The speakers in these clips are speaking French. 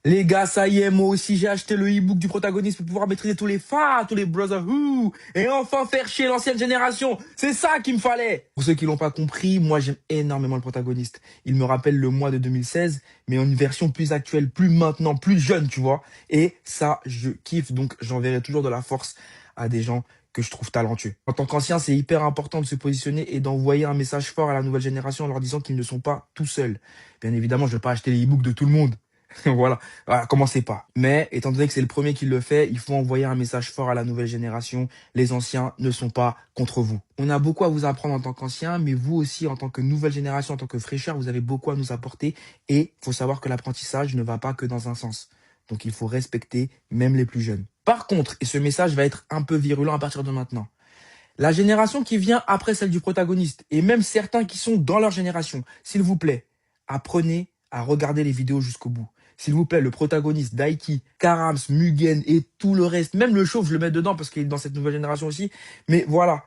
Les gars, ça y est, moi aussi j'ai acheté le e-book du protagoniste pour pouvoir maîtriser tous les phares, tous les Brotherhood, et enfin faire chier l'ancienne génération. C'est ça qu'il me fallait. Pour ceux qui l'ont pas compris, moi j'aime énormément le protagoniste. Il me rappelle le mois de 2016, mais en une version plus actuelle, plus maintenant, plus jeune, tu vois. Et ça, je kiffe, donc j'enverrai toujours de la force à des gens que je trouve talentueux. En tant qu'ancien, c'est hyper important de se positionner et d'envoyer un message fort à la nouvelle génération en leur disant qu'ils ne sont pas tout seuls. Bien évidemment, je ne vais pas acheter les e-books de tout le monde. Voilà. Voilà, commencez pas. Mais étant donné que c'est le premier qui le fait, il faut envoyer un message fort à la nouvelle génération. Les anciens ne sont pas contre vous. On a beaucoup à vous apprendre en tant qu'anciens, mais vous aussi, en tant que nouvelle génération, en tant que fraîcheur, vous avez beaucoup à nous apporter. Et il faut savoir que l'apprentissage ne va pas que dans un sens. Donc il faut respecter même les plus jeunes. Par contre, et ce message va être un peu virulent à partir de maintenant, la génération qui vient après celle du protagoniste, et même certains qui sont dans leur génération, s'il vous plaît, apprenez à regarder les vidéos jusqu'au bout. S'il vous plaît, le protagoniste, Daiki, Karams, Mugen et tout le reste, même le chauve, je le mets dedans parce qu'il est dans cette nouvelle génération aussi. Mais voilà,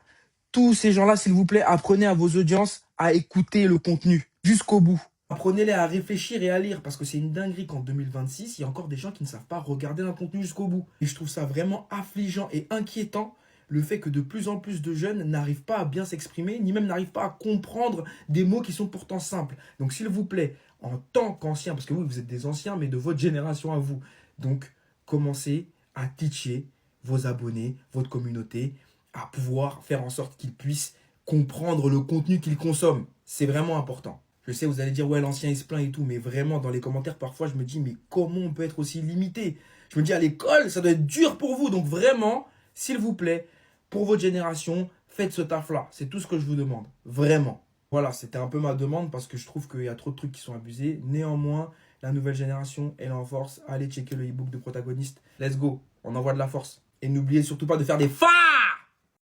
tous ces gens-là, s'il vous plaît, apprenez à vos audiences à écouter le contenu jusqu'au bout. Apprenez-les à réfléchir et à lire, parce que c'est une dinguerie qu'en 2026, il y a encore des gens qui ne savent pas regarder un contenu jusqu'au bout. Et je trouve ça vraiment affligeant et inquiétant, le fait que de plus en plus de jeunes n'arrivent pas à bien s'exprimer, ni même n'arrivent pas à comprendre des mots qui sont pourtant simples. Donc s'il vous plaît, en tant qu'anciens, parce que oui, vous êtes des anciens, mais de votre génération à vous, donc commencez à teacher vos abonnés, votre communauté, à pouvoir faire en sorte qu'ils puissent comprendre le contenu qu'ils consomment. C'est vraiment important. Je sais, vous allez dire, ouais, l'ancien il se plaint et tout, mais vraiment, dans les commentaires, parfois, je me dis, mais comment on peut être aussi limité? Je me dis, à l'école, ça doit être dur pour vous. Donc vraiment, s'il vous plaît, pour votre génération, faites ce taf-là. C'est tout ce que je vous demande. Vraiment. Voilà, c'était un peu ma demande parce que je trouve qu'il y a trop de trucs qui sont abusés. Néanmoins, la nouvelle génération, elle est en force. Allez checker le e-book de protagoniste. Let's go. On envoie de la force. Et n'oubliez surtout pas de faire des fans.